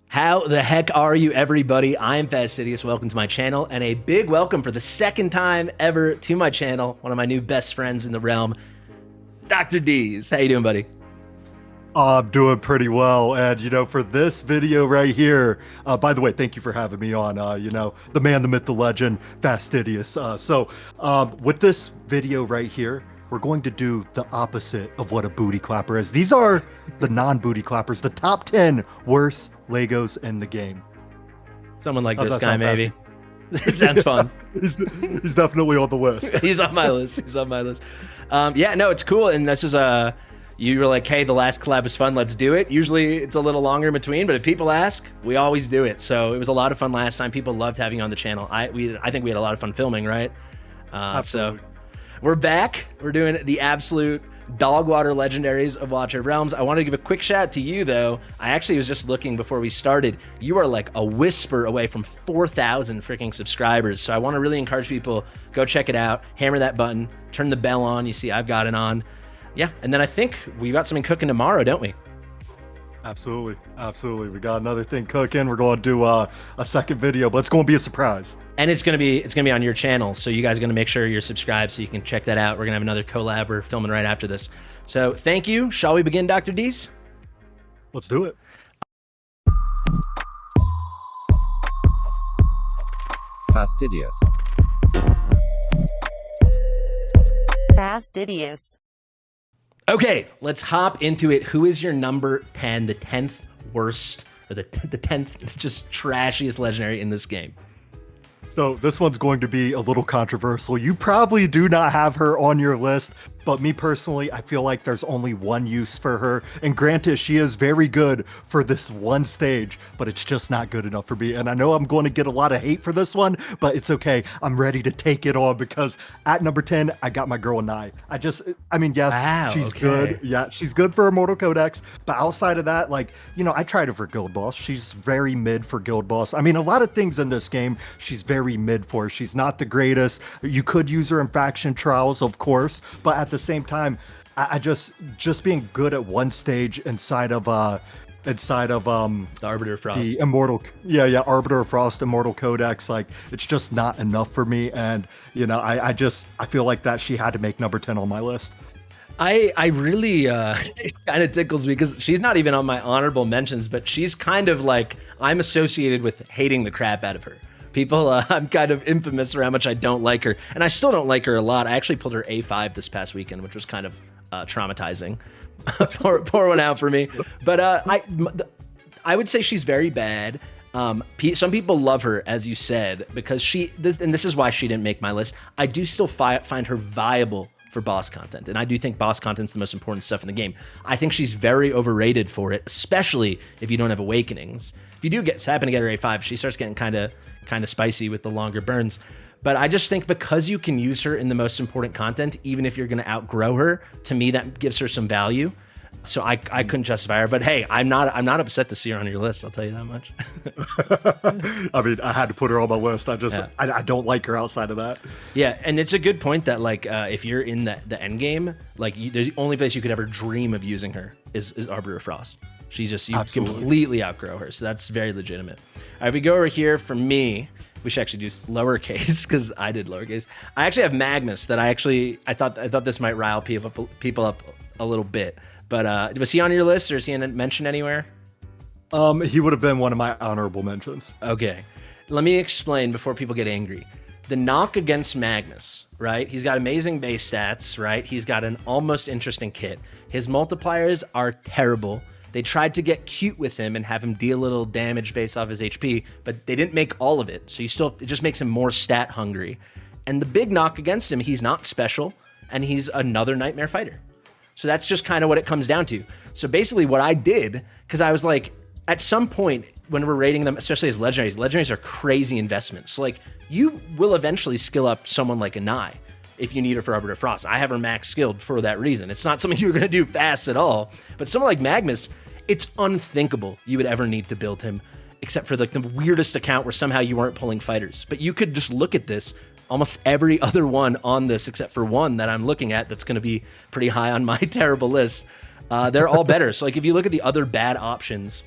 How the heck are you, everybody? I'm Fastidious. Welcome to my channel, and a big welcome for the second time ever to my channel. One of my new best friends in the realm, Dr. D's. How you doing, buddy? I'm doing pretty well, and for this video right here, by the way, thank you for having me on, the man, the myth, the legend, Fastidious. With this video right here, we're going to do the opposite of what a booty clapper is. These are the non-booty clappers, the top 10 worst Legos in the game. Someone like How's this that guy, sound, maybe. It sounds fun. He's definitely on the list. He's on my list. He's on my list. Yeah, no, it's cool, and this is you were like, hey, the last collab was fun, let's do it. Usually it's a little longer in between, but if people ask, we always do it. So it was a lot of fun last time. People loved having you on the channel. I think we had a lot of fun filming, right? Absolutely. So we're back. We're doing the absolute dog water legendaries of Watcher of Realms. I want to give a quick shout out to you, though. I actually was just looking before we started. You are like a whisper away from 4,000 freaking subscribers. So I want to really encourage people, go check it out. Hammer that button. Turn the bell on. You see I've got it on. Yeah, and then I think we got something cooking tomorrow, don't we? Absolutely. We got another thing cooking. We're going to do a second video, but it's going to be a surprise. And it's gonna be on your channel, so you guys are gonna make sure you're subscribed so you can check that out. We're gonna have another collab we're filming right after this. So thank you. Shall we begin, Dr. D's? Let's do it. Fastidious. Fastidious. Okay, let's hop into it. Who is your number 10, the 10th worst, or the 10th just trashiest legendary in this game? So this one's going to be a little controversial. You probably do not have her on your list, but me personally, I feel like there's only one use for her. And granted, she is very good for this one stage, but it's just not good enough for me. And I know I'm going to get a lot of hate for this one, but it's okay. I'm ready to take it on because at number 10, I got my girl Nye. Yes, wow, she's okay. good. Yeah, she's good for Immortal Codex. But outside of that, I tried her for Guild Boss. She's very mid for Guild Boss. I mean, a lot of things in this game, she's very mid for. She's not the greatest. You could use her in faction trials, of course, but at the same time, I just being good at one stage inside of the Arbiter of Frost. the Immortal, Arbiter of Frost, Immortal Codex, it's just not enough for me. And I feel like that she had to make number 10 on my list. I really it kind of tickles me because she's not even on my honorable mentions, but she's kind of like, I'm associated with hating the crap out of her. People, I'm kind of infamous for how much I don't like her, and I still don't like her a lot. I actually pulled her A5 this past weekend, which was kind of traumatizing. pour one out for me. But I would say she's very bad. Some people love her, as you said, because and this is why she didn't make my list. I do still find her viable for boss content, and I do think boss content's the most important stuff in the game. I think she's very overrated for it, especially if you don't have awakenings. If you do happen to get her A5, she starts getting kind of spicy with the longer burns. But I just think because you can use her in the most important content, even if you're going to outgrow her, to me that gives her some value. So I couldn't justify her. But hey, I'm not upset to see her on your list. I'll tell you that much. I mean, I had to put her on my list. I don't like her outside of that. Yeah, and it's a good point that if you're in the end game, the only place you could ever dream of using her is Arbiter of Frost. You Absolutely. completely outgrow her, so that's very legitimate. All right, we go over here for me. We should actually do lowercase because I did lowercase. I actually have Magnus that I thought this might rile people up a little bit. But was he on your list, or is he mentioned anywhere? He would have been one of my honorable mentions. Okay, let me explain before people get angry. The knock against Magnus, right? He's got amazing base stats, right? He's got an almost interesting kit. His multipliers are terrible. They tried to get cute with him and have him deal a little damage based off his HP, but they didn't make all of it. So it just makes him more stat hungry. And the big knock against him, he's not special, and he's another nightmare fighter. So that's just kind of what it comes down to. So basically what I did, because I was like, at some point when we're rating them, especially as legendaries are crazy investments. So you will eventually skill up someone like a Nye if you need her for Arbiter of Frost. I have her max skilled for that reason. It's not something you're going to do fast at all. But someone like Magnus, it's unthinkable you would ever need to build him, except for the weirdest account where somehow you weren't pulling fighters. But you could just look at this, almost every other one on this, except for one that I'm looking at that's going to be pretty high on my terrible list. They're all better. So if you look at the other bad options,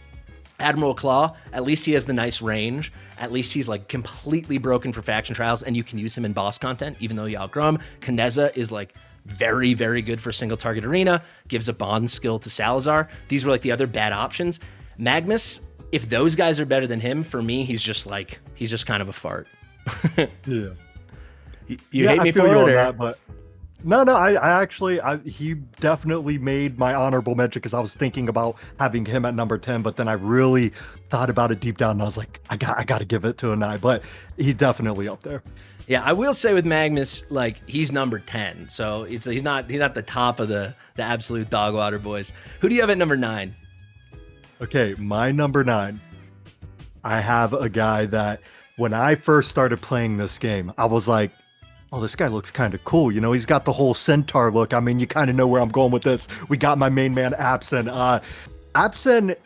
Admiral Claw, at least he has the nice range. At least he's like completely broken for faction trials, and you can use him in boss content, even though you outgrow him. Kineza is like very, very good for single target arena, gives a bond skill to Salazar. These were like the other bad options. Magnus, if those guys are better than him, for me, he's just kind of a fart. Yeah. You hate me for it, or? That, but no, he definitely made my honorable mention because I was thinking about having him at number 10, but then I really thought about it deep down and I was like, I got to give it to a 9, but he's definitely up there. Yeah, I will say with Magnus, like he's number 10, so he's not the top of the absolute dog water boys. Who do you have at number 9? Okay, my number 9, I have a guy that when I first started playing this game, I was like, oh, this guy looks kind of cool. You know, he's got the whole centaur look. I mean, you kind of know where I'm going with this. We got my main man, Absen. Absen,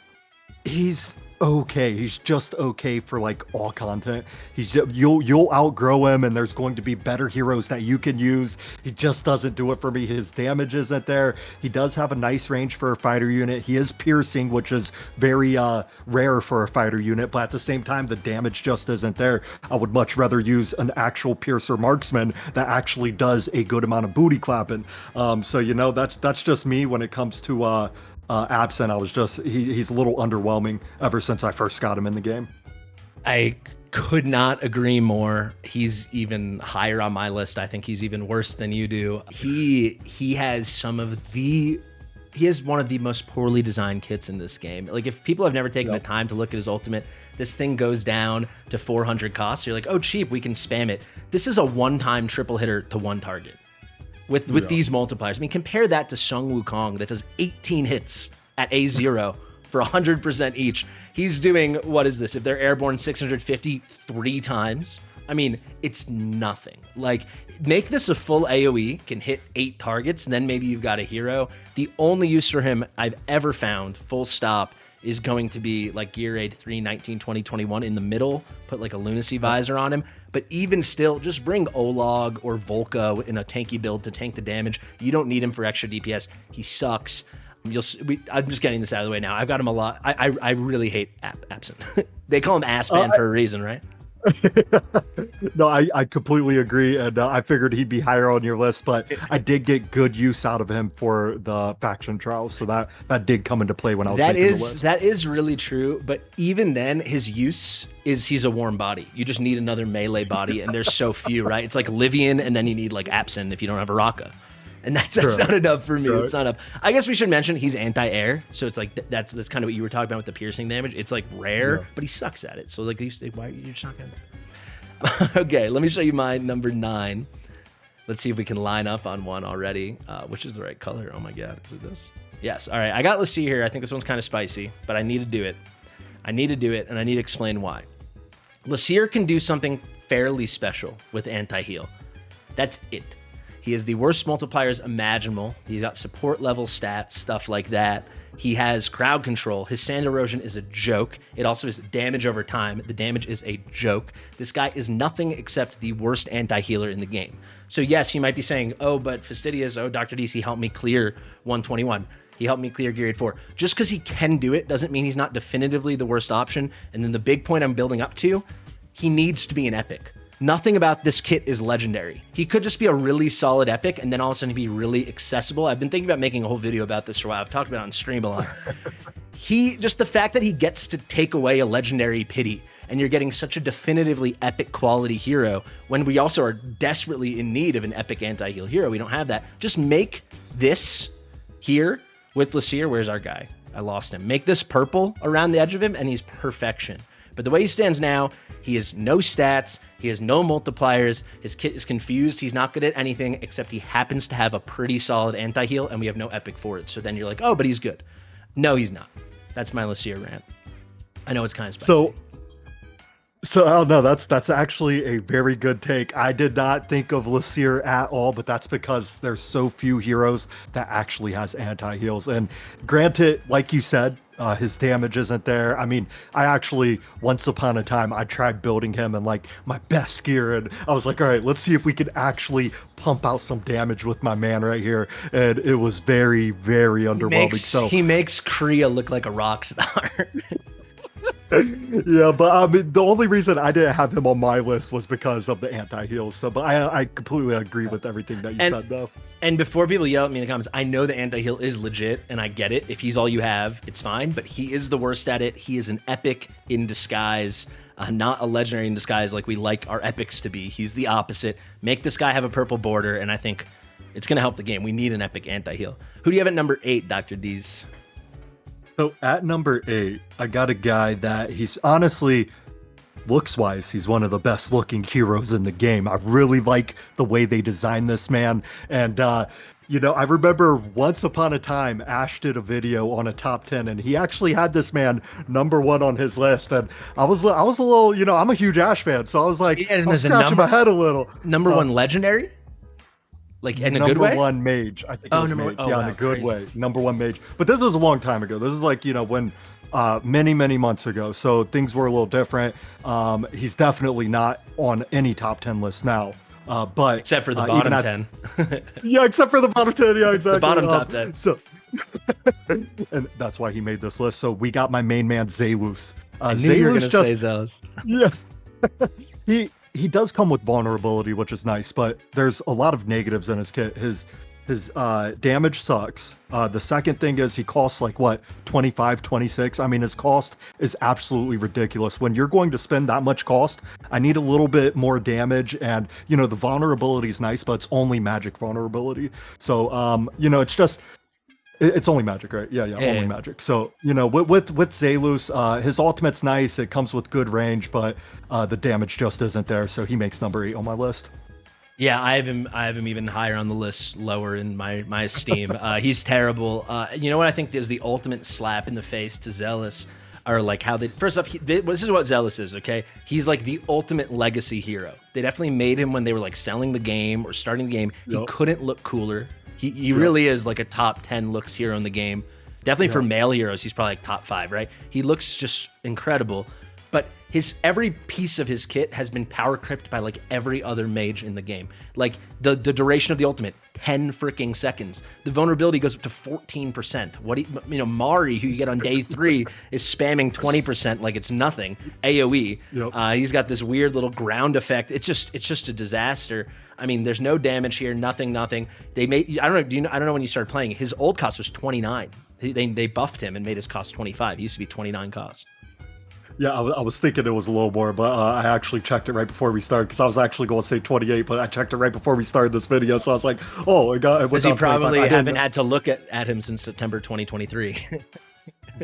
he's okay. He's just okay for like all content. He's just, you'll outgrow him, and there's going to be better heroes that you can use. He just doesn't do it for me. His damage isn't there. He does have a nice range for a fighter unit. He is piercing, which is very rare for a fighter unit, but at the same time, the damage just isn't there. I would much rather use an actual piercer marksman that actually does a good amount of booty clapping. So you know, that's just me when it comes to Absent. I was just he's a little underwhelming ever since I first got him in the game. I could not agree more. He's even higher on my list. I think he's even worse than you do. He has one of the most poorly designed kits in this game. Like if people have never taken the time to look at his ultimate, this thing goes down to 400 costs. So you're like, oh, cheap, we can spam it. This is a one-time triple hitter to one target. With these multipliers. I mean, compare that to Sung Wukong that does 18 hits at A0 for 100% each. He's doing, what is this? If they're airborne, 650 3 times. I mean, it's nothing. Like, make this a full AoE, can hit 8 targets, and then maybe you've got a hero. The only use for him I've ever found, full stop, is going to be like Gear Aid 3, 19, 20, 21 in the middle, put like a lunacy visor on him. But even still, just bring Olog or Volca in a tanky build to tank the damage. You don't need him for extra DPS. He sucks. I'm just getting this out of the way now. I've got him a lot. I really hate Absent. They call him Assman for a reason, right? No, I completely agree, and I figured he'd be higher on your list, but I did get good use out of him for the faction trials, so that did come into play when I was making the list. That is really true, but even then, his use is he's a warm body. You just need another melee body, and there's so few, right? It's like Livian, and then you need like Absent if you don't have a Raka. And that's not enough for me. It's not enough. I guess we should mention he's anti-air, so it's like that's kind of what you were talking about with the piercing damage. It's like rare, but he sucks at it. So like, why are you just not gonna? Okay, let me show you my number 9. Let's see if we can line up on one already. Which is the right color? Oh my god, is it this? Yes. All right, I got Lassie here. I think this one's kind of spicy, but I need to do it. I need to do it, and I need to explain why. Lassie can do something fairly special with anti-heal. That's it. He has the worst multipliers imaginable. He's got support level stats, stuff like that. He has crowd control. His sand erosion is a joke. It also is damage over time. The damage is a joke. This guy is nothing except the worst anti-healer in the game. So yes, you might be saying, oh, but Fastidious, Dr. DC helped me clear 121. He helped me clear Gear Aid 4. Just because he can do it doesn't mean he's not definitively the worst option. And then the big point I'm building up to, he needs to be an epic. Nothing about this kit is legendary. He could just be a really solid epic and then all of a sudden be really accessible. I've been thinking about making a whole video about this for a while. I've talked about it on stream a lot. Just the fact that he gets to take away a legendary pity and you're getting such a definitively epic quality hero when we also are desperately in need of an epic anti-heal hero. We don't have that. Just make this here with Lassie. Where's our guy? I lost him. Make this purple around the edge of him and he's perfection. But the way he stands now, he has no stats, he has no multipliers, his kit is confused, he's not good at anything except he happens to have a pretty solid anti-heal and we have no epic for it. So then you're like, oh, but he's good. No, he's not. That's my Lassie rant. I know it's kind of spicy. So oh no, that's actually a very good take. I did not think of Lassie at all, but that's because there's so few heroes that actually has anti-heals. And granted, like you said, his damage isn't there. I mean, I actually, once upon a time, I tried building him in like my best gear, and I was like, all right, let's see if we can actually pump out some damage with my man right here. And it was very, very underwhelming. He makes Kriya look like a rock star. Yeah, but I mean, the only reason I didn't have him on my list was because of the anti-heal. So, but I completely agree with everything that you said, though. And before people yell at me in the comments, I know the anti-heal is legit, and I get it. If he's all you have, it's fine, but he is the worst at it. He is an epic in disguise, not a legendary in disguise like we like our epics to be. He's the opposite. Make this guy have a purple border, and I think it's going to help the game. We need an epic anti-heal. Who do you have at number 8, Dr. D's? So at number 8, I got a guy that he's honestly, looks-wise, he's one of the best-looking heroes in the game. I really like the way they designed this man. And, you know, I remember once upon a time, Ash did a video on a top 10, and he actually had this man number 1 on his list. And I was a little, you know, I'm a huge Ash fan, so I was like, I'm scratching my head a little. Number 1 legendary? Like in a good way? Number 1 mage. I think it was mage. Yeah, in a good way. Number 1 mage. But this was a long time ago. This is like, you know, when many months ago. So things were a little different. He's definitely not on any top 10 list now. But except for the bottom 10. Yeah, except for the bottom 10. Yeah, exactly. The bottom top 10. So and that's why he made this list. So we got my main man Zelus. I knew you were going to say Zealous. Yeah. He does come with vulnerability, which is nice, but there's a lot of negatives in his kit. His damage sucks. The second thing is he costs like what, 25, 26. I mean, his cost is absolutely ridiculous. When you're going to spend that much cost, I need a little bit more damage. And, you know, the vulnerability is nice, but it's only magic vulnerability. So, you know, it's just, it's only magic, right? Yeah, only magic. So, you know, with Zelus, his ultimate's nice. It comes with good range, but the damage just isn't there. So he makes number 8 on my list. Yeah, I have him even higher on the list, lower in my esteem. He's terrible. You know what I think is the ultimate slap in the face to Zealous, or like how they, first off, this is what Zealous is, okay? He's like the ultimate legacy hero. They definitely made him when they were like selling the game or starting the game. He couldn't look cooler. He really is like a top 10 looks hero in the game. Definitely for male heroes, he's probably like top 5, right? He looks just incredible. But every piece of his kit has been power crept by like every other mage in the game. Like the duration of the ultimate, 10 freaking seconds. The vulnerability goes up to 14%. You know, Mari, who you get on day 3, is spamming 20% like it's nothing. AoE. He's got this weird little ground effect. It's just a disaster. I mean, there's no damage here, nothing. They made, I don't know when you started playing. His old cost was 29. They buffed him and made his cost 25. He used to be 29 cost. Yeah, I was thinking it was a little more, but I actually checked it right before we started because I was actually going to say 28, but I checked it right before we started this video, so I was like, oh, it got. Because you probably haven't had to look at him since September 2023.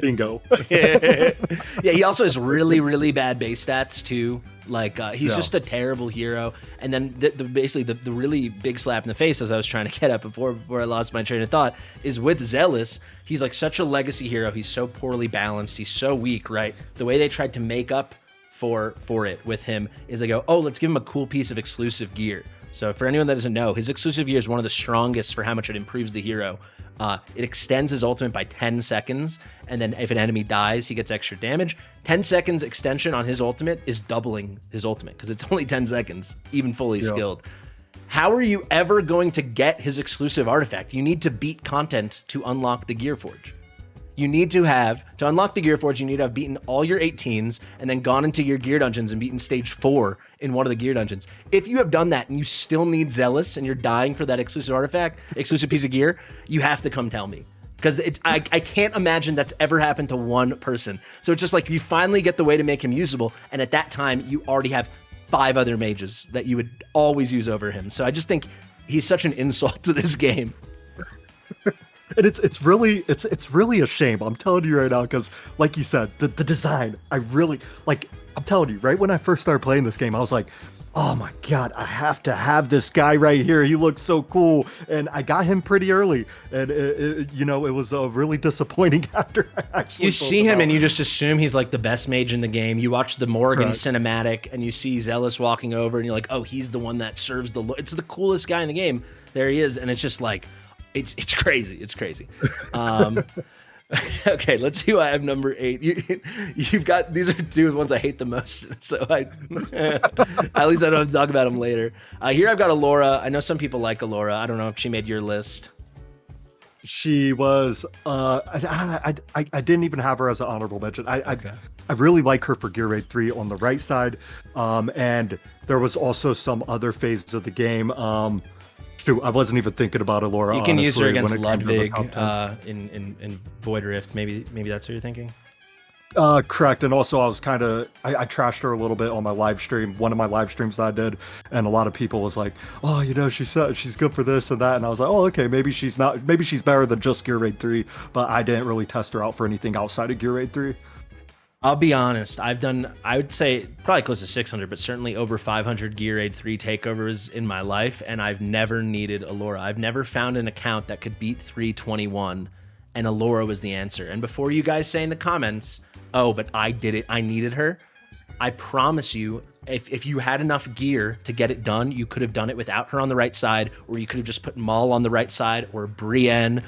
Bingo. Yeah, he also has really bad base stats too. Like he's just a terrible hero. And then basically the really big slap in the face, as I was trying to get at before I lost my train of thought, is with Zealous. He's like such a legacy hero. He's so poorly balanced. He's so weak, right? The way they tried to make up for it with him is they go, oh, let's give him a cool piece of exclusive gear. So for anyone that doesn't know, his exclusive gear is one of the strongest for how much it improves the hero. It extends his ultimate by 10 seconds, and then if an enemy dies, he gets extra damage. 10 seconds extension on his ultimate is doubling his ultimate, because it's only 10 seconds, even fully skilled. How are you ever going to get his exclusive artifact? You need to beat content to unlock the Gear Forge. You need to unlock the Gear Forge, you need to have beaten all your 18s and then gone into your gear dungeons and beaten stage 4 in one of the gear dungeons. If you have done that and you still need Zealous and you're dying for that exclusive artifact, exclusive piece of gear, you have to come tell me. Because I can't imagine that's ever happened to one person. So it's just like you finally get the way to make him usable, and at that time, you already have 5 other mages that you would always use over him. So I just think he's such an insult to this game. And it's really a shame. I'm telling you right now, because like you said, the design, I'm telling you, right when I first started playing this game, I was like, oh my God, I have to have this guy right here. He looks so cool. And I got him pretty early. And it was really disappointing after I actually see him and you just assume he's like the best mage in the game. You watch the Morgan cinematic and you see Zealous walking over and you're like, oh, he's the one that serves it's the coolest guy in the game. There he is. And it's just like, it's crazy. It's crazy. Okay, let's see who I have number 8. You've got, these are 2 of the ones I hate the most. So at least I don't have to talk about them later. Here I've got Alora. I know some people like Alora. I don't know if she made your list. She was I didn't even have her as an honorable mention. Okay. I really like her for Gear Raid 3 on the right side. And there was also some other phases of the game. Shoot, I wasn't even thinking about Alora. You can use her honestly, when against it came to the Ludwig top 10. in Void Rift. Maybe that's what you're thinking. Correct. And also I was kind of I trashed her a little bit on my live stream, one of my live streams that I did, and a lot of people was like, oh, you know, she's good for this and that, and I was like, oh, okay, maybe she's better than just Gear Raid 3, but I didn't really test her out for anything outside of Gear Raid 3. I'll be honest. I've done, I would say probably close to 600, but certainly over 500 Gear Raid 3 takeovers in my life, and I've never needed Alora. I've never found an account that could beat 321, and Alora was the answer. And before you guys say in the comments, oh, but I did it, I needed her, I promise you, if you had enough gear to get it done, you could have done it without her on the right side, or you could have just put Maul on the right side, or Brienne,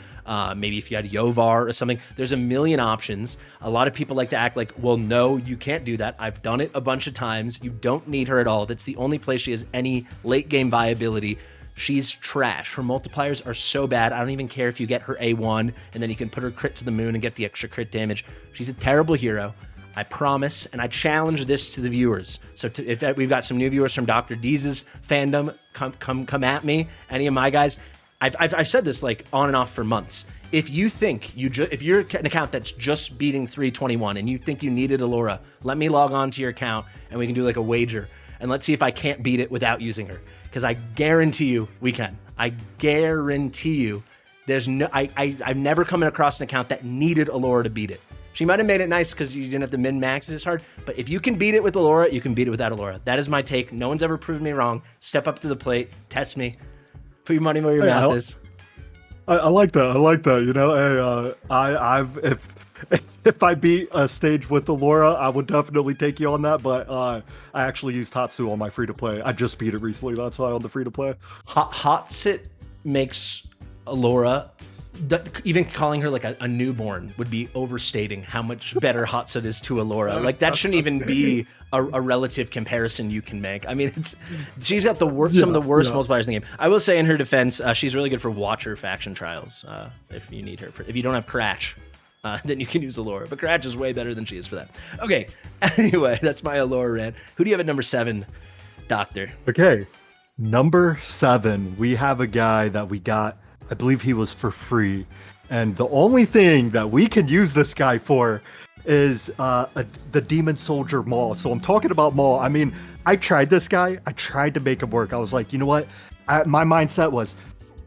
maybe if you had Yovar or something. There's a million options. A lot of people like to act like, well, no, you can't do that. I've done it a bunch of times. You don't need her at all. That's the only place she has any late game viability. She's trash. Her multipliers are so bad. I don't even care if you get her A1 and then you can put her crit to the moon and get the extra crit damage. She's a terrible hero. I promise, and I challenge this to the viewers. So if we've got some new viewers from Dr. Deez's fandom, come at me. Any of my guys, I've said this like on and off for months. If you think if you're an account that's just beating 321 and you think you needed Alora, let me log on to your account and we can do like a wager and let's see if I can't beat it without using her. Because I guarantee you we can. I guarantee you there's no. I've never come across an account that needed Alora to beat it. She might have made it nice because you didn't have to min-max as hard, but if you can beat it with Alora, you can beat it without Alora. That is my take. No one's ever proved me wrong. Step up to the plate, test me, put your money where your mouth is. I like that. I like that. You know, if I beat a stage with Alora, I would definitely take you on that. But I actually used Hatsu on my free to play. I just beat it recently. That's why on the free to play. Hot sit makes Alora. Even calling her like a newborn would be overstating how much better Hotset is to Alora. Like that shouldn't even be a relative comparison you can make. I mean, she's got some of the worst multipliers in the game. I will say in her defense, she's really good for Watcher faction trials. If you need her, if you don't have Crash, then you can use Alora. But Crash is way better than she is for that. Okay, anyway, that's my Alora rant. Who do you have at number 7, Doctor? Okay, number 7, we have a guy that we got. I believe he was for free. And the only thing that we can use this guy for is the Demon Soldier Maul. So I'm talking about Maul. I mean, I tried this guy. I tried to make him work. I was like, you know what? My mindset was,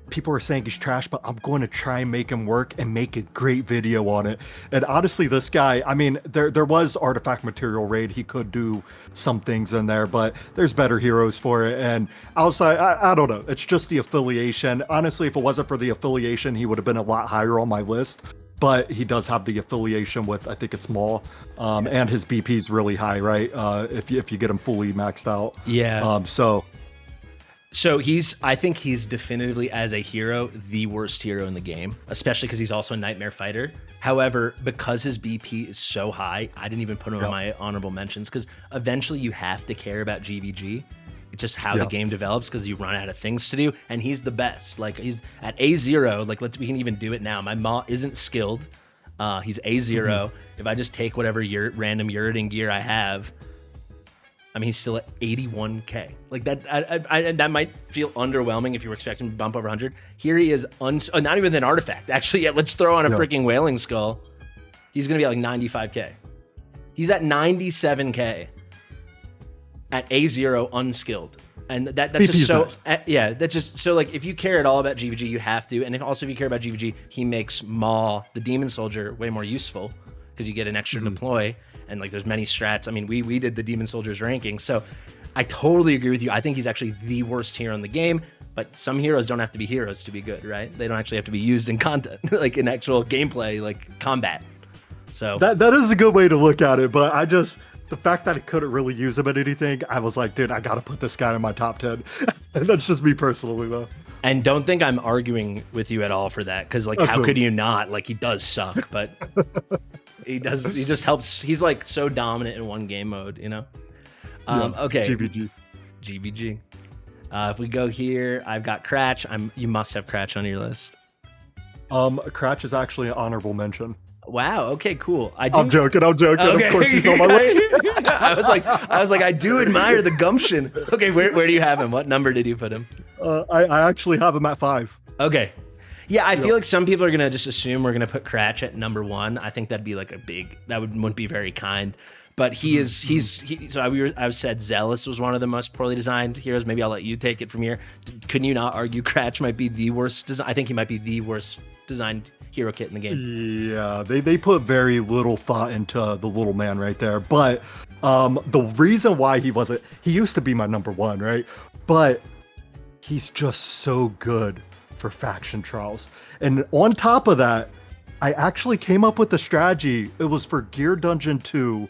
people are saying he's trash, but I'm going to try and make him work and make a great video on it. And honestly, this guy, I mean, there was artifact material raid. He could do some things in there, but there's better heroes for it. And outside, I don't know. It's just the affiliation. Honestly, if it wasn't for the affiliation, he would have been a lot higher on my list. But he does have the affiliation with, I think it's Maul, and his BP is really high, right? If you get him fully maxed out. Yeah. So I think he's definitively, as a hero, the worst hero in the game, especially because he's also a Nightmare Fighter. However, because his BP is so high, I didn't even put him in my honorable mentions, because eventually you have to care about GVG. It's just how the game develops, because you run out of things to do, and he's the best. Like, he's at A0, like, we can even do it now. My Ma isn't skilled. He's A0. If I just take whatever random Uridan gear I have, I mean, he's still at 81k. Like that, that might feel underwhelming if you were expecting him to bump over 100. Here he is, not even an artifact. Actually, yeah, let's throw on a freaking Wailing Skull. He's gonna be like 95k. He's at 97k at A0 unskilled, and that's just so yeah. That's just so, like, if you care at all about GVG, you have to. And if you care about GVG, he makes Maul, the Demon Soldier, way more useful because you get an extra deploy. And like, there's many strats. I mean, we did the Demon Soldiers ranking, so I totally agree with you. I think he's actually the worst hero in the game. But some heroes don't have to be heroes to be good, right? They don't actually have to be used in content, like in actual gameplay, like combat. So that is a good way to look at it. But the fact that I couldn't really use him in anything, I was like, dude, I gotta put this guy in my top 10. And that's just me personally, though. And don't think I'm arguing with you at all for that, because like, how could you not? Like, he does suck, but. He just helps. He's like so dominant in one game mode, you know? Okay. GBG. If we go here, I've got Cratch. You must have Cratch on your list. Cratch is actually an honorable mention. Wow. Okay. Cool. I do. I'm joking. Okay. Of course, he's on my list. I was like, I do admire the gumption. Okay. Where do you have him? What number did you put him? I actually have him at 5. Okay. Yeah, I feel like some people are gonna just assume we're gonna put Cratch at number 1. I think that'd be like wouldn't be very kind. But I said Zealous was one of the most poorly designed heroes. Maybe I'll let you take it from here. Couldn't you not argue Cratch might be the worst design? I think he might be the worst designed hero kit in the game. Yeah, they put very little thought into the little man right there. But the reason why he used to be my number 1, right? But he's just so good for faction trials. And on top of that, I actually came up with a strategy. It was for Gear Dungeon 2,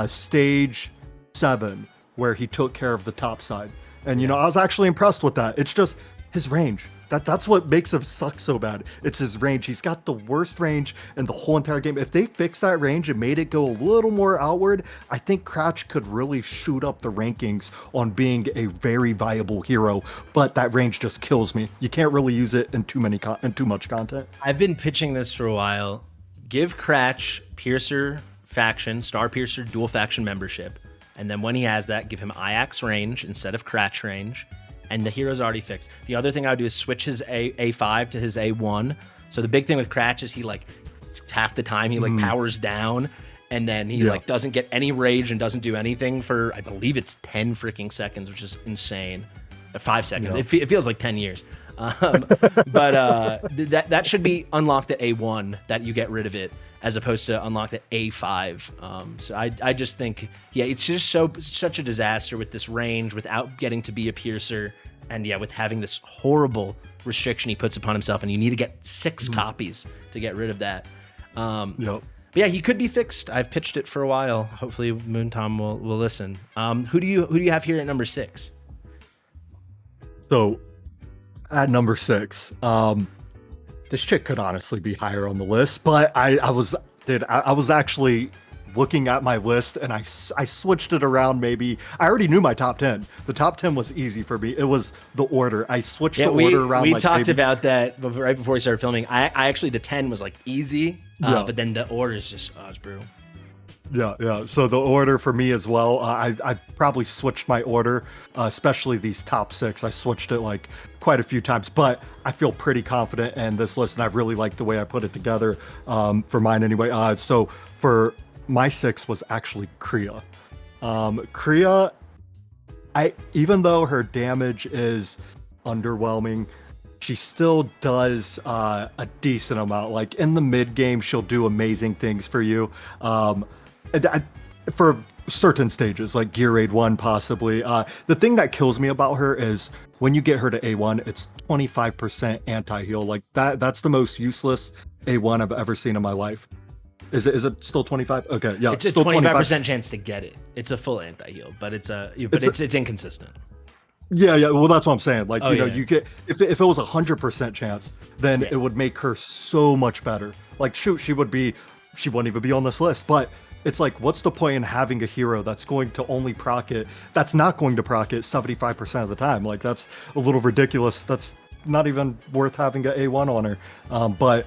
stage 7, where he took care of the top side. And, I was actually impressed with that. It's just his range. That's what makes him suck so bad. It's his range. He's got the worst range in the whole entire game. If they fixed that range and made it go a little more outward, I think Cratch could really shoot up the rankings on being a very viable hero. But that range just kills me. You can't really use it in too much content. I've been pitching this for a while. Give Cratch Piercer faction, Star Piercer dual faction membership. And then when he has that, give him Iax range instead of Cratch range. And the hero's already fixed. The other thing I would do is switch his A5 to his A1. So the big thing with Cratch is he half the time he powers down, and then he doesn't get any rage and doesn't do anything for, I believe it's 10 freaking seconds, which is insane. 5 seconds. Yeah. It feels like 10 years. But that should be unlocked at A1, that you get rid of it, as opposed to unlocked at A5. So I just think, it's just such a disaster with this range without getting to be a piercer, and with having this horrible restriction he puts upon himself, and you need to get 6 copies to get rid of that. But he could be fixed. I've pitched it for a while. Hopefully Moon Tom will listen. Who do you have here at number 6? So at number 6, this chick could honestly be higher on the list, but I was actually looking at my list, and I switched it around. Maybe I already knew my top 10. The top 10 was easy for me. It was the order. I switched the order around. We talked about that right before we started filming. I actually, the 10 was easy, but then the order is just, it's brutal. Yeah. So the order for me as well, I probably switched my order, especially these top 6. I switched it quite a few times, but I feel pretty confident in this list, and I really like the way I put it together, for mine anyway. So for my 6 was actually Kriya. Kriya, even though her damage is underwhelming, she still does a decent amount. In the mid game, she'll do amazing things for you. For certain stages, like Gear Raid 1 possibly. The thing that kills me about her is when you get her to A1, it's 25% anti-heal. That's the most useless A1 I've ever seen in my life. Is it still 25? Okay, yeah. It's a 25% chance to get it. It's a full anti-heal, but it's inconsistent. Yeah. Well, that's what I'm saying. You get if it was 100% chance, then it would make her so much better. She wouldn't even be on this list. But it's what's the point in having a hero that's going to only proc it? That's not going to proc it 75% of the time. That's a little ridiculous. That's not even worth having an A1 on her. But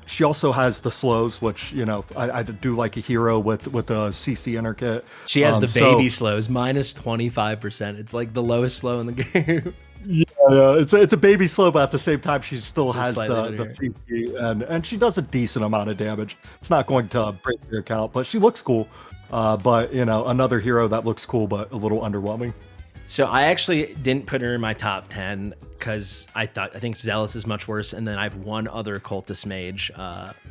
she also has the slows, which I do like a hero with a CC in her kit. She has the baby slows, minus 25%. It's the lowest slow in the game. Yeah, it's a baby slow, but at the same time, she still has the CC, and she does a decent amount of damage. It's not going to break your account, but she looks cool. But another hero that looks cool, but a little underwhelming. So I actually didn't put her in my top 10 because I think Zealous is much worse. And then I have one other cultist mage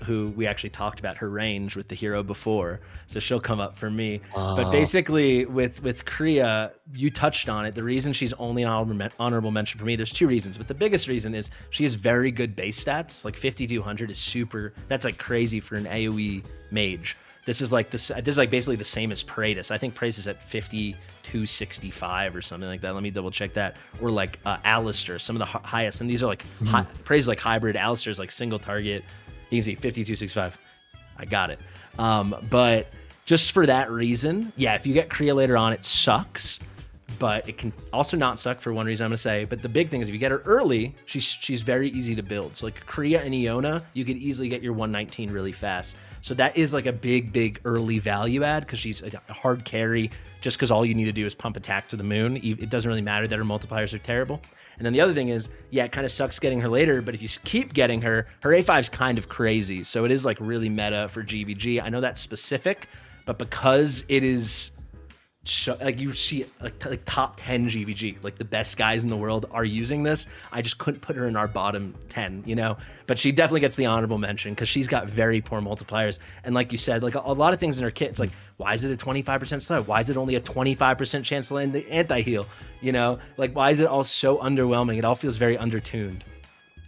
who we actually talked about her range with the hero before. So she'll come up for me. But basically with Kriya, you touched on it. The reason she's only an honorable mention for me, there's 2 reasons. But the biggest reason is she has very good base stats. 5,200 is super. That's crazy for an AoE mage. This is basically the same as Praetus. I think Praetus is at 5,265 or something like that. Let me double check that. Or Alistair, some of the highest. And these are Praetus is hybrid. Alistair is single target. You can see 5,265. I got it. But just for that reason, if you get Kriya later on, it sucks. but it can also not suck for one reason I'm gonna say. But the big thing is if you get her early, she's very easy to build. So like Kriya and Iona, you could easily get your 119 really fast. So that is like a big early value add because she's a hard carry just because all you need to do is pump attack to the moon. It doesn't really matter that her multipliers are terrible. And then the other thing is, yeah, it kind of sucks getting her later, but if you keep getting her A5 is kind of crazy. So it is like really meta for GVG. I know that's specific, but because it is like you see like top 10 GVG, like the best guys in the world are using this. I just couldn't put her in our bottom 10, you know, but she definitely gets the honorable mention because she's got very poor multipliers. And like you said, like a lot of things in her kit, it's like, why is it a 25% slow? Why is it only a 25% chance to land the anti-heal? You know, like why is it all so underwhelming? It all feels very undertuned.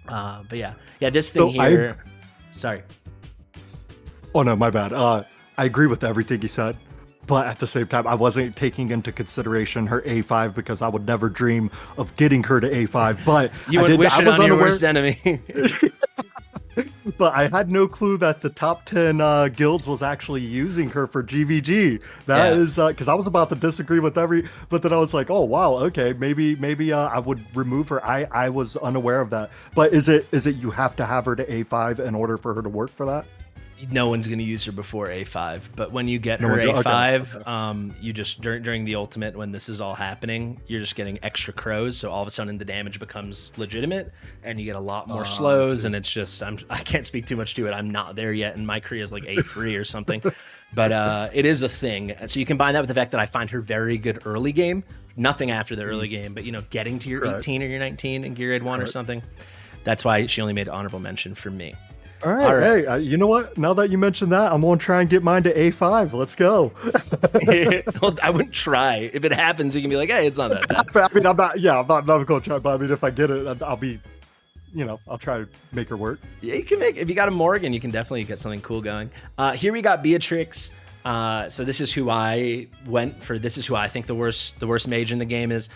But yeah, this thing So here, sorry. Oh no, my bad. I agree with everything you said. But at the same time, I wasn't taking into consideration her A5 because I would never dream of getting her to A5. But You would wish it on your worst enemy. But I had no clue that the top 10 guilds was actually using her for GVG. That is because I was about to disagree with but then I was like, oh wow, okay, maybe I would remove her. I was unaware of that. But is it you have to have her to A5 in order for her to work for that? No one's going to use her before A5, but when you get her A5, you just during the ultimate, when this is all happening, you're just getting extra crows. So all of a sudden the damage becomes legitimate and you get a lot more slows. And it's just, I can't speak too much to it. I'm not there yet. And my Kriya is like A3 or something, but it is a thing. So you combine that with the fact that I find her very good early game, nothing after the early game, but you know, getting to your 18 or your 19 in Gear Raid 1 or something. That's why she only made honorable mention for me. All right. Hey, you know what? Now that you mentioned that, I'm going to try and get mine to A5. Let's go. Well, I wouldn't try. If it happens, you can be like, hey, it's not that bad. I mean, I'm not going to try, but I mean, if I get it, I'll be, I'll try to make her work. Yeah, you can if you got a Morgan, you can definitely get something cool going. Here we got Beatrix. So this is who I went for. This is who I think the worst mage in the game is.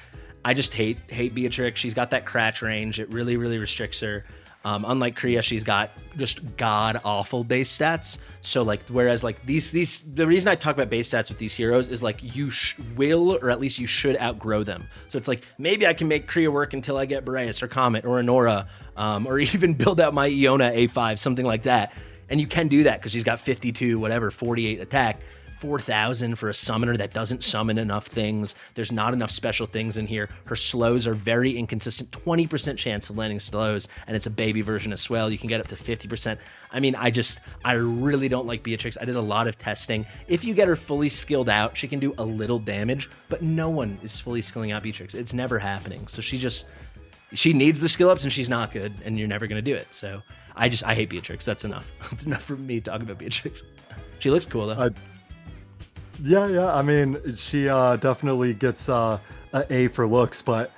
I just hate Beatrix. She's got that cratch range. It really restricts her. Unlike Kriya, she's got just god awful base stats. So like, whereas like these, the reason I talk about base stats with these heroes is like you will, or at least you should outgrow them. So it's like, maybe I can make Kriya work until I get Boreas or Comet or Anora, or even build out my Iona A5, something like that. And you can do that because she's got 52, 48 attack. 4,000 for a summoner that doesn't summon enough things. There's not enough special things in here. Her slows are very inconsistent, 20% chance of landing slows, and it's a baby version of Swell. You can get up to 50%. I mean, I really don't like Beatrix. I did a lot of testing. If you get her fully skilled out, she can do a little damage, but no one is fully skilling out Beatrix. It's never happening. So she needs the skill ups and she's not good, and you're never going to do it. So I hate Beatrix. That's enough. It's enough for me talking about Beatrix. She looks cool though. Yeah. I mean, she definitely gets an A for looks, but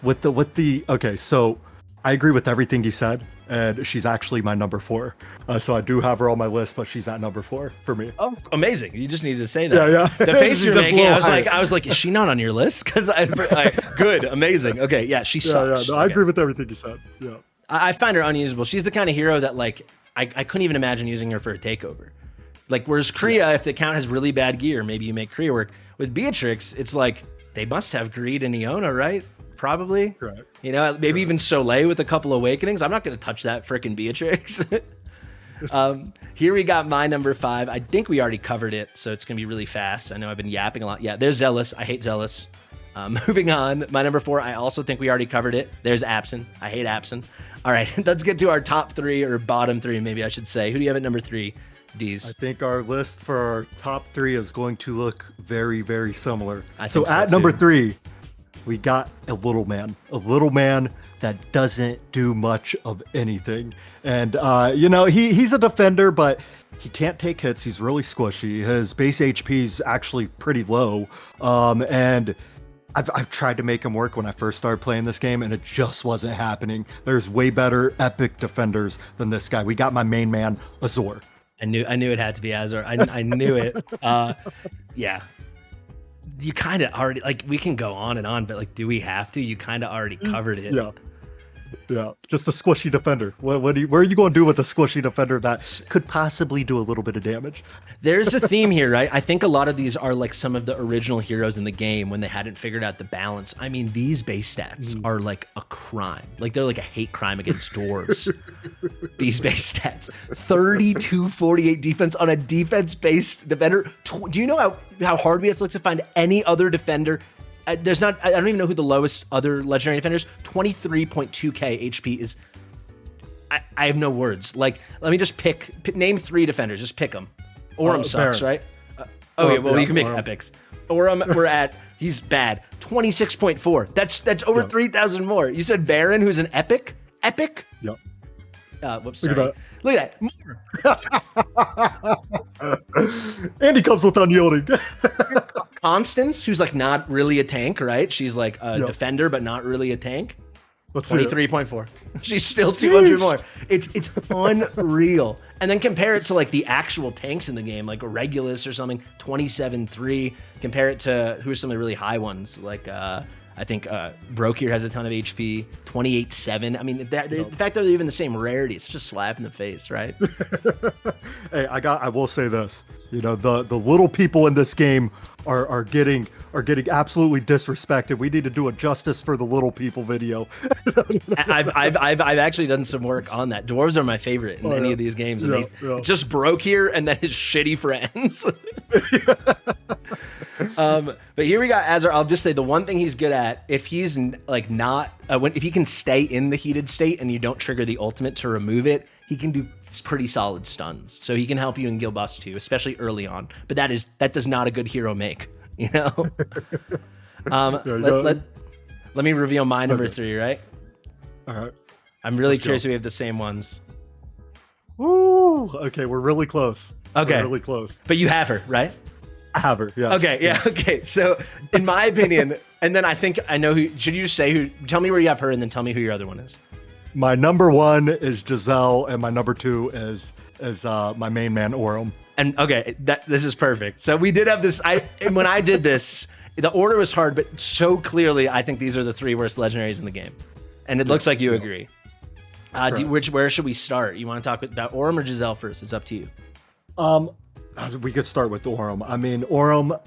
okay, so I agree with everything you said, and she's actually my number 4. So I do have her on my list, but she's at number 4 for me. Oh, amazing! You just needed to say that. Yeah. The face you're making, I was like, is she not on your list? Because good, amazing. Okay, yeah, she sucks. Yeah. No, I agree with everything you said. Yeah. I find her unusable. She's the kind of hero that like I couldn't even imagine using her for a takeover. Like, whereas Kriya, if the account has really bad gear, maybe you make Kriya work. With Beatrix, it's like, they must have Greed and Iona, right? Probably. Right. You know, maybe even Soleil with a couple Awakenings. I'm not going to touch that frickin' Beatrix. Here we got my number 5. I think we already covered it, so it's going to be really fast. I know I've been yapping a lot. Yeah, there's Zealous. I hate Zealous. Moving on, my number 4, I also think we already covered it. There's Absent. I hate Absent. All right, let's get to our top 3, or bottom 3, maybe I should say. Who do you have at number 3? D's. I think our list for our top 3 is going to look very similar. So at number 3, we got a little man that doesn't do much of anything. And, he's a defender, but he can't take hits. He's really squishy. His base HP is actually pretty low. And I've tried to make him work when I first started playing this game, and it just wasn't happening. There's way better epic defenders than this guy. We got my main man, Azor. I knew it had to be Azor. I knew it. Yeah. You kind of already, like, we can go on and on, but like, do we have to? You kind of already covered it. Yeah. Yeah, just a squishy defender. Where are you going to do with a squishy defender that could possibly do a little bit of damage? There's a theme here, right? I think a lot of these are like some of the original heroes in the game when they hadn't figured out the balance. I mean, these base stats are like a crime. Like they're like a hate crime against dwarves. These base stats. 32-48 defense on a defense-based defender. Do you know how hard we have to look to find any other defender? There's not, I don't even know who the lowest other legendary defenders. 23.2k HP is, I have no words. Like, let me just name 3 defenders, just pick them. Orem sucks, Baron. right? Yeah, well, yeah, you can make Orem. epics. Orem, he's bad. 26.4. That's over 3,000 more. You said Baron, who's an epic? Epic? Yep. Whoops, sorry. Look at that. And he comes with unyielding. Constance, who's like not really a tank, right? She's like a defender, but not really a tank. Let's see. 23.4. She's still 200 more. It's unreal. And then compare it to like the actual tanks in the game, like Regulus or something, 27.3. Compare it to who are some of the really high ones, like I think Brokir has a ton of HP, 28.7. I mean, the fact that they're even the same rarity, it's just a slap in the face, right? Hey, I will say this. You know, the little people in this game are getting absolutely disrespected. We need to do a justice for the little people video. I've actually done some work on that. Dwarves are my favorite in any of these games. And it's just Brokir and then his shitty friends. But here we got Azar. I'll just say the one thing he's good at, if he's like not, if he can stay in the heated state and you don't trigger the ultimate to remove it, he can do pretty solid stuns. So he can help you in Guild Boss 2, especially early on. But that does not a good hero make, you know? Let me reveal my number 3, right? All right. I'm really curious if we have the same ones. Woo! Okay, we're really close. Okay. We're really close. But you have her, right? I have her, yeah. Okay, yeah, okay. So, in my opinion, and then I think I know who, should you just say who, tell me where you have her and then tell me who your other one is. My number 1 is Giselle, and my number 2 is my main man, Orem. And okay, this is perfect. So we did have this, when I did this, the order was hard, but so clearly I think these are the 3 worst legendaries in the game. And it looks like you agree. Where should we start? You want to talk about Orem or Giselle first? It's up to you. We could start with Orem. I mean, Orem,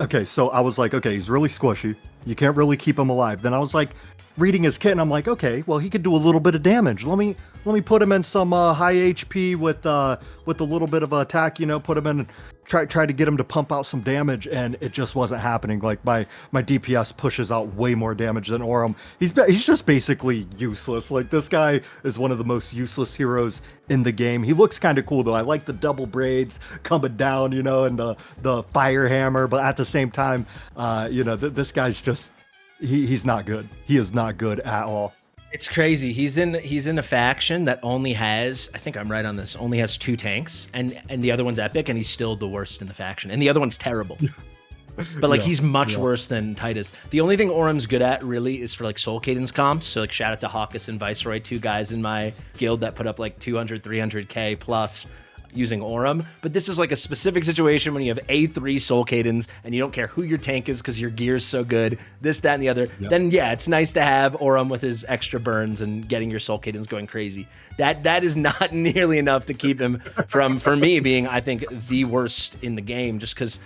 okay, so I was like, okay, he's really squishy. You can't really keep him alive. Then I was like, reading his kit, and I'm like, okay, well, he could do a little bit of damage. Let me put him in some high HP with a little bit of attack, you know, put him in, try to get him to pump out some damage, and it just wasn't happening. Like my DPS pushes out way more damage than Orem. He's just basically useless. Like, this guy is one of the most useless heroes in the game. He looks kind of cool though. I like the double braids coming down, you know, and the fire hammer, but at the same time, you know, this guy's just, he's not good. He is not good at all. It's crazy. He's in a faction that only has, I think I'm right on this, only has 2 tanks, and the other one's epic, and he's still the worst in the faction. And the other one's terrible. But like, he's much worse than Titus. The only thing Orem's good at really is for like Soul Cadence comps. So like, shout out to Hawkus and Viceroy, 2 guys in my guild that put up like 200, 300k plus using Orem. But this is like a specific situation when you have A3 Soul Cadence and you don't care who your tank is because your gear's so good, this, that, and the other. Yep. Then yeah, it's nice to have Orem with his extra burns and getting your Soul Cadence going crazy. That is not nearly enough to keep him from, for me, being, I think, the worst in the game, just because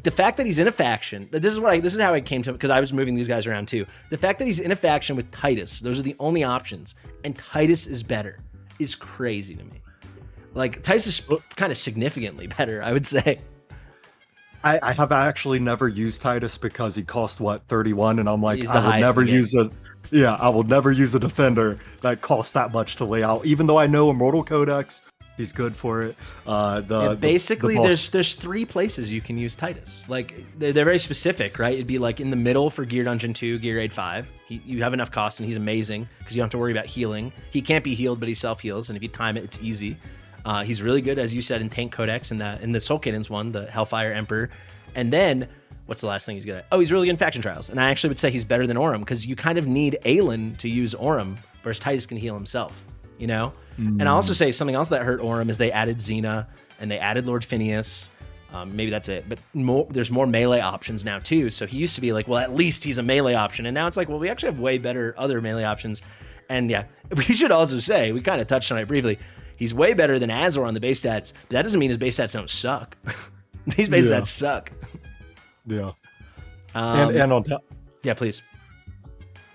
the fact that he's in a faction, this is how I came to, because I was moving these guys around too. The fact that he's in a faction with Titus, those are the only options, and Titus is better, is crazy to me. Like, Titus is kind of significantly better, I would say. I have actually never used Titus because he cost, what, 31? And I'm like, I will never use a defender that costs that much to lay out. Even though I know Immortal Codex, he's good for it. Basically, there's 3 places you can use Titus. Like, they're very specific, right? It'd be like in the middle for Gear Dungeon 2, Gear Raid 5. You have enough cost, and he's amazing because you don't have to worry about healing. He can't be healed, but he self-heals, and if you time it, it's easy. He's really good, as you said, in Tank Codex and in the Soul Cadence one, the Hellfire Emperor. And then, what's the last thing he's good at? Oh, he's really good in Faction Trials. And I actually would say he's better than Orem because you kind of need Aelin to use Orem, whereas Titus can heal himself, you know? And I'll also say something else that hurt Orem is they added Xena and they added Lord Phineas. Maybe that's it. But there's more melee options now too. So he used to be like, well, at least he's a melee option. And now it's like, well, we actually have way better other melee options. And yeah, we should also say, we kind of touched on it briefly, he's way better than Azor on the base stats, but that doesn't mean his base stats don't suck. These base stats suck. Yeah. And on top. Yeah, please.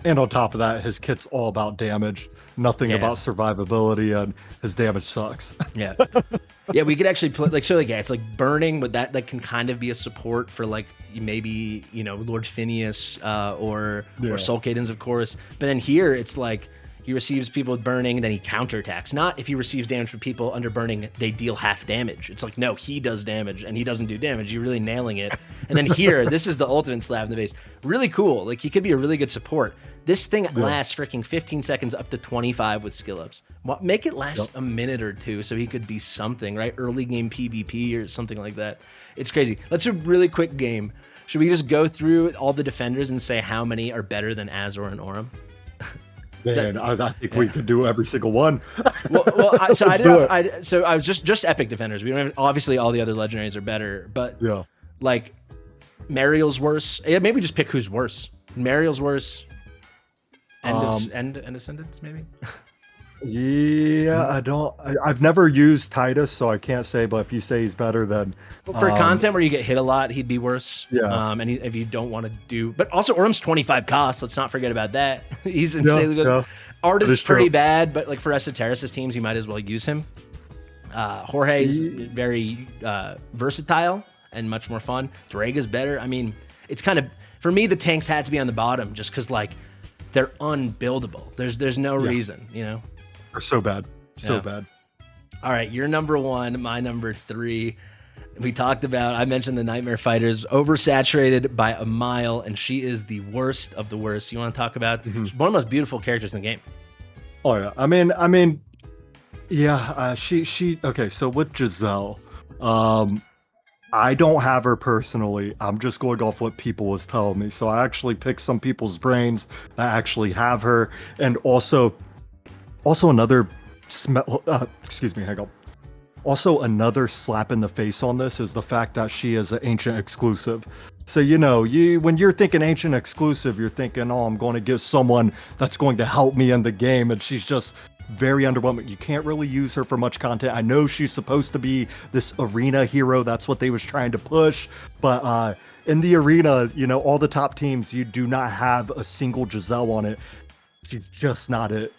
And on top of that, his kit's all about damage, nothing about survivability, and his damage sucks. Yeah. Yeah, we could actually play it's like burning, but that can kind of be a support for like maybe, Lord Phineas or Soul Cadens, of course. But then here it's like he receives people with burning, and then he counterattacks. Not if he receives damage from people under burning, they deal half damage. It's like, no, he does damage and he doesn't do damage. You're really nailing it. And then here, this is the ultimate slap in the base. Really cool. Like, he could be a really good support. This thing lasts freaking 15 seconds up to 25 with skill ups. Make it last a minute or two so he could be something, right? Early game PvP or something like that. It's crazy. Let's do a really quick game. Should we just go through all the defenders and say how many are better than Azor and Aurum? Man, I think we could do every single one. So I was just epic defenders. We don't have, obviously all the other legendaries are better, but like Mariel's worse. Yeah, maybe just pick who's worse. Mariel's worse. End Ascendants, maybe. Yeah, I've never used Titus, so I can't say. But if you say he's better, then for content where you get hit a lot, he'd be worse. Yeah. And if you don't want to do, but also Aurum's 25 cost. Let's not forget about that. He's insanely good. Yeah. Art is pretty bad, but like for Esoteric's teams, you might as well use him. Jorge's very versatile and much more fun. Draga's better. I mean, it's kind of, for me, the tanks had to be on the bottom just because like they're unbuildable. There's no reason, They're so bad. So bad. All right, you're number one, my number three. We talked about, I mentioned the Nightmare Fighters, oversaturated by a mile, and she is the worst of the worst. You want to talk about one of the most beautiful characters in the game? Oh yeah, I mean, yeah. She okay. So with Giselle, I don't have her personally. I'm just going off what people was telling me. So I actually picked some people's brains that actually have her, and also another excuse me, hang on. Also, another slap in the face on this is the fact that she is an ancient exclusive. So, when you're thinking ancient exclusive, you're thinking, oh, I'm going to give someone that's going to help me in the game. And she's just very underwhelming. You can't really use her for much content. I know she's supposed to be this arena hero. That's what they was trying to push. But in the arena, all the top teams, you do not have a single Giselle on it. She's just not it.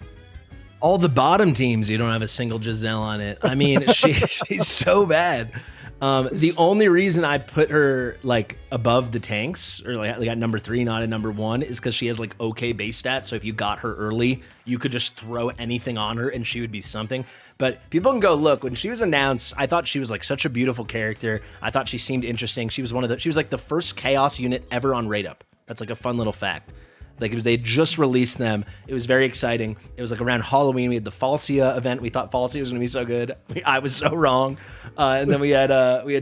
All the bottom teams, you don't have a single Giselle on it. I mean, she's so bad. The only reason I put her like above the tanks, or like at number 3, not at number 1, is because she has like okay base stats. So if you got her early, you could just throw anything on her and she would be something. But people can go look. When she was announced, I thought she was like such a beautiful character. I thought she seemed interesting. She was like the first Chaos unit ever on Raid Up. That's like a fun little fact. Like they just released them. It was very exciting. It was like around Halloween. We had the Falsia event. We thought Falsia was going to be so good. I was so wrong. And then we had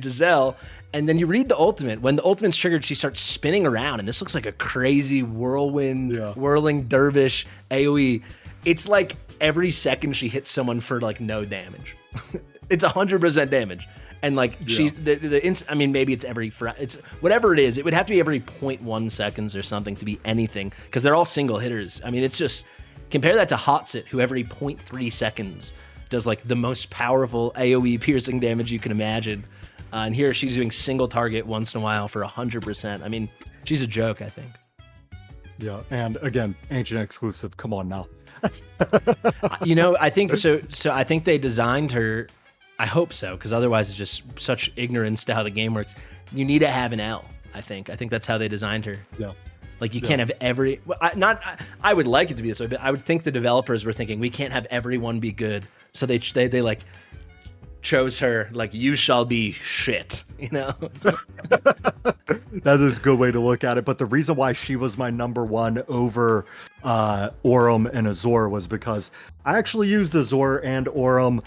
Giselle. And then you read the ultimate. When the ultimate's triggered, she starts spinning around, and this looks like a crazy whirlwind, whirling dervish AOE. It's like every second she hits someone for like no damage. It's 100% damage. And like she's I mean, maybe it's it's whatever it is. It would have to be every 0.1 seconds or something to be anything, because they're all single hitters. I mean, it's just, compare that to Hotsit, who every 0.3 seconds does like the most powerful AOE piercing damage you can imagine. And here she's doing single target once in a while for 100%. I mean, she's a joke, I think. Yeah, and again, ancient exclusive. Come on now. I think so. So I think they designed her. I hope so, because otherwise it's just such ignorance to how the game works. You need to have an L, I think. I think that's how they designed her. Yeah. Like you can't have every... I would like it to be this way, but I would think the developers were thinking, we can't have everyone be good. So they like chose her, like, you shall be shit, That is a good way to look at it. But the reason why she was my number 1 over Aurum and Azor was because I actually used Azor and Aurum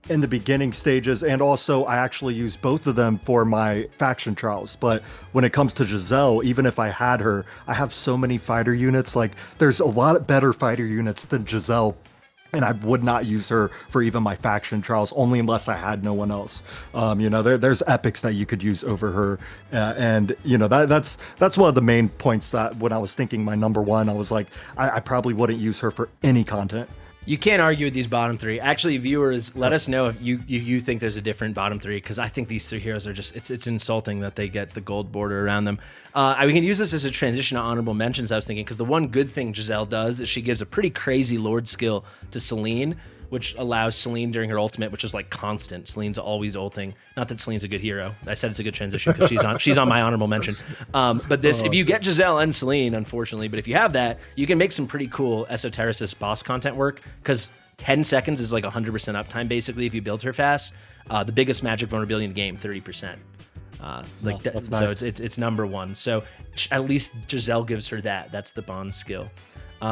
in the beginning stages, and also I actually used both of them for my faction trials. But when it comes to Giselle, even if I had her, I have so many fighter units. Like, there's a lot better fighter units than Giselle and I would not use her for even my faction trials, only unless I had no one else. There's epics that you could use over her, and that's one of the main points that when I was thinking my number one, I was like, I probably wouldn't use her for any content. You can't argue with these bottom three. Actually, viewers, let us know if you think there's a different bottom three, because I think these three heroes are just, it's insulting that they get the gold border around them. We can use this as a transition to honorable mentions, I was thinking, because the one good thing Giselle does is she gives a pretty crazy Lord skill to Celine, which allows Celine during her ultimate, which is like constant. Celine's always ulting. Not that Celine's a good hero. I said it's a good transition because she's on my honorable mention. But this, if you get Giselle and Celine, unfortunately, but if you have that, you can make some pretty cool Esotericist boss content work, because 10 seconds is like 100% uptime basically if you build her fast. The biggest magic vulnerability in the game, 30%. That's so nice. it's number one. So at least Giselle gives her that. That's the bond skill.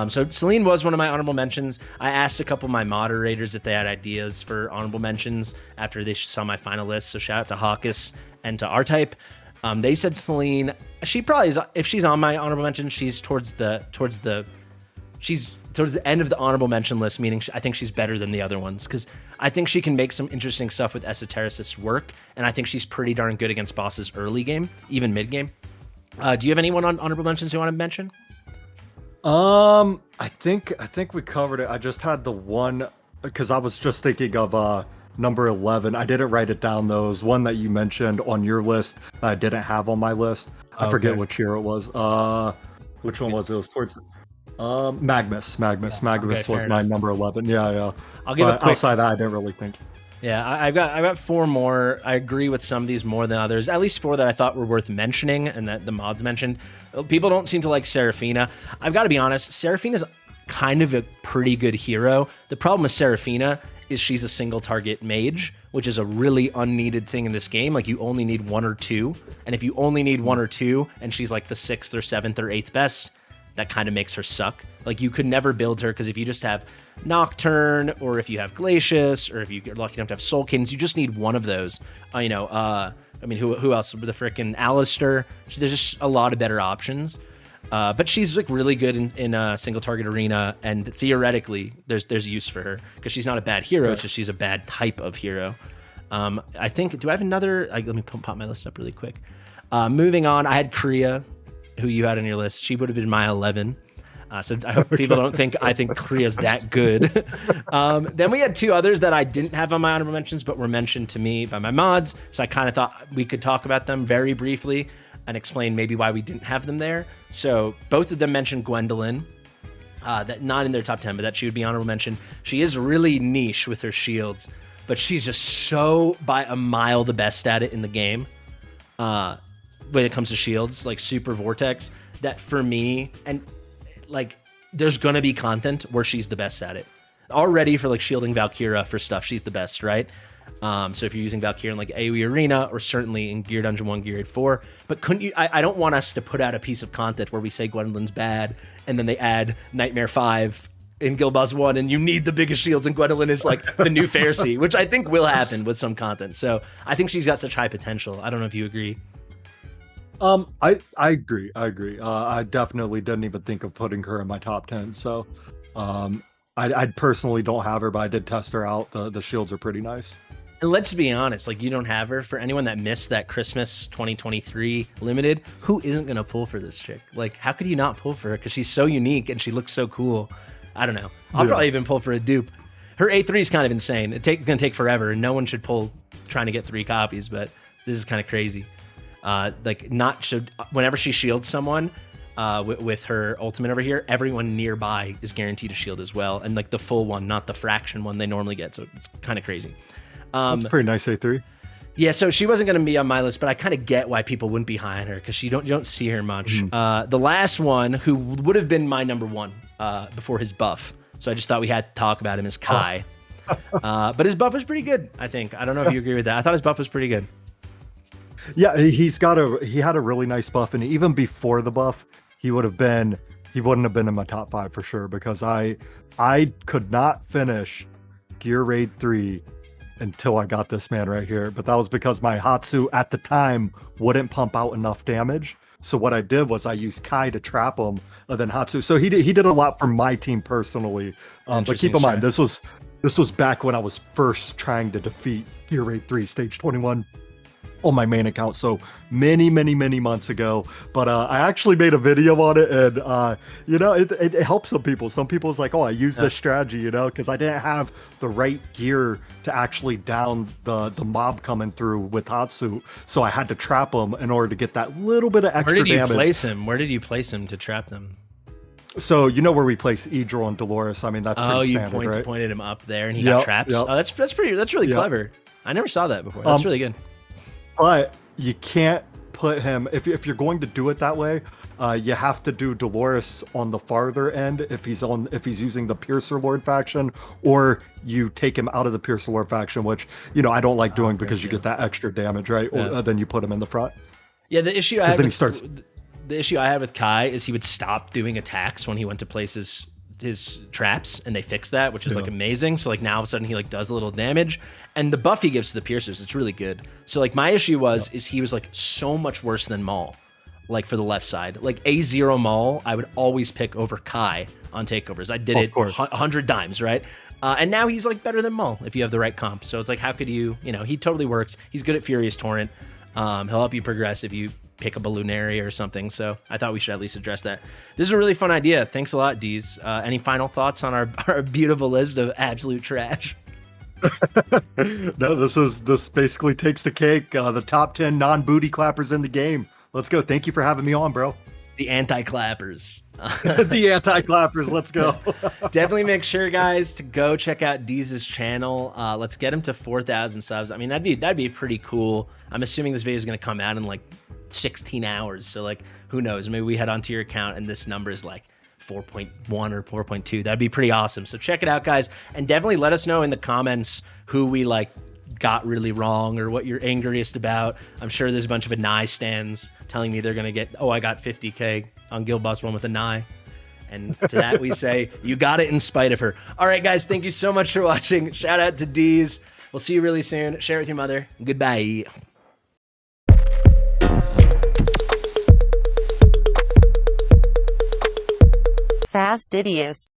So Celine was one of my honorable mentions. I asked a couple of my moderators if they had ideas for honorable mentions after they saw my final list. So shout out to Hawkus and to R-Type. They said Celine. She probably is, if she's on my honorable mention, she's towards the end of the honorable mention list, meaning I think she's better than the other ones, because I think she can make some interesting stuff with Esotericist work, and I think she's pretty darn good against bosses early game, even mid game. Do you have anyone on honorable mentions you want to mention? I think we covered it. I just had the one because I was just thinking of number 11. I didn't write it down though. It was one that you mentioned on your list that I didn't have on my list. I forget which year it was. Which one was it? It was towards Magnus. Magnus was my number 11. Yeah. I'll give a quick, outside that I didn't really think. Yeah, I've got four more. I agree with some of these more than others. At least four that I thought were worth mentioning and that the mods mentioned. People don't seem to like Seraphina. I've got to be honest, Seraphina's kind of a pretty good hero. The problem with Seraphina is she's a single target mage, which is a really unneeded thing in this game. Like, you only need one or two. And if you only need one or two and she's like the 6th or 7th or 8th best, that kind of makes her suck. Like, you could never build her, because if you just have Nocturne, or if you have Glacius, or if you get lucky enough to have Soul Cadence, you just need one of those. Who else? The frickin' Alistair. There's just a lot of better options. But she's like really good in a single target arena, and theoretically there's use for her, because she's not a bad hero. It's just she's a bad type of hero. I think, do I have another? Let me pop my list up really quick. Moving on, I had Kriya, who you had on your list. She would have been my 11. So I hope people don't think I think Kriya's that good. Then we had two others that I didn't have on my honorable mentions, but were mentioned to me by my mods. So I kind of thought we could talk about them very briefly and explain maybe why we didn't have them there. So both of them mentioned Gwendolyn. That not in their top 10, but that she would be honorable mention. She is really niche with her shields, but she's just so by a mile the best at it in the game. When it comes to shields, like Super Vortex, that for me, and like, there's gonna be content where she's the best at it. Already for like shielding Valkyra for stuff, she's the best, right? So if you're using Valkyra in like AoE Arena, or certainly in Gear Dungeon 1, Gear 8 4, but couldn't you, I don't want us to put out a piece of content where we say Gwendolyn's bad, and then they add Nightmare 5 in Guild Boss 1, and you need the biggest shields, and Gwendolyn is like the new Pharisee, which I think will happen with some content. So I think she's got such high potential. I don't know if you agree. I agree. I definitely didn't even think of putting her in my top 10. So, I personally don't have her, but I did test her out. The shields are pretty nice. And let's be honest, like, you don't have her. For anyone that missed that Christmas 2023 limited, who isn't going to pull for this chick? Like, how could you not pull for her? Because she's so unique and she looks so cool. I don't know. I'll probably even pull for a dupe. Her A3 is kind of insane. It's going to take forever, and no one should pull trying to get 3 copies, but this is kind of crazy. Whenever she shields someone with her ultimate over here, everyone nearby is guaranteed a shield as well, and like the full one, not the fraction one they normally get. So it's kind of crazy. That's pretty nice A3. Yeah, so she wasn't going to be on my list, but I kind of get why people wouldn't be high on her, because you don't see her much. The last one, who would have been my number 1 before his buff, so I just thought we had to talk about him, is Kai. But his buff was pretty good, I think. I don't know if you agree with that. I thought his buff was pretty good. Yeah, he had a really nice buff, and even before the buff, he wouldn't have been in my top 5 for sure, because I could not finish Gear Raid 3 until I got this man right here. But that was because my Hatsu at the time wouldn't pump out enough damage. So what I did was I used Kai to trap him, and then Hatsu. So he did a lot for my team personally. But keep in mind, this was back when I was first trying to defeat Gear Raid 3 Stage 21 on my main account, so many months ago. But I actually made a video on it, and it helps some people. Some people's like, oh, I use this strategy, because I didn't have the right gear to actually down the mob coming through with Hatsu, so I had to trap him in order to get that little bit of extra damage. Where did you place him? Where did you place him to trap them? So where we place Idril and Dolores. I mean, that's pretty standard, right? Pointed him up there, and he got traps. Yep. Oh, that's really clever. I never saw that before. That's really good. But you can't put him, if you're going to do it that way, you have to do Dolores on the farther end if he's using the Piercer Lord faction, or you take him out of the Piercer Lord faction, which I don't like doing because you get that extra damage, right? Yeah. Or then you put him in the front. Yeah, the issue I had with Kai is he would stop doing attacks when he went to place his traps, and they fixed that, which is like amazing. So like now all of a sudden he like does a little damage, and the buff he gives to the piercers, it's really good. So like my issue is he was like so much worse than Maul, like for the left side. Like A0 Maul I would always pick over Kai on takeovers. I did it 100 times, right? And now he's like better than Maul if you have the right comp. So it's like, how could you, he totally works. He's good at Furious Torrent. He'll help you progress if you pick up a Lunary or something. So I thought we should at least address that. This is a really fun idea. Thanks a lot, Deez. Any final thoughts on our beautiful list of absolute trash? No, this basically takes the cake. The top 10 non-booty clappers in the game. Let's go. Thank you for having me on, bro. The anti-clappers. The anti-clappers. Let's go. Definitely make sure, guys, to go check out Deez's channel. Let's get him to 4,000 subs. I mean, that'd be pretty cool. I'm assuming this video is going to come out in like 16 hours. So like, who knows? Maybe we head onto your account and this number is like 4.1 or 4.2. That'd be pretty awesome. So check it out, guys. And definitely let us know in the comments who we like got really wrong or what you're angriest about. I'm sure there's a bunch of Anai stands telling me they're going to get, I got 50K on Guild Boss 1 with Anai. And to that we say, you got it in spite of her. All right, guys, thank you so much for watching. Shout out to Deez. We'll see you really soon. Share it with your mother. Goodbye. Fastidious.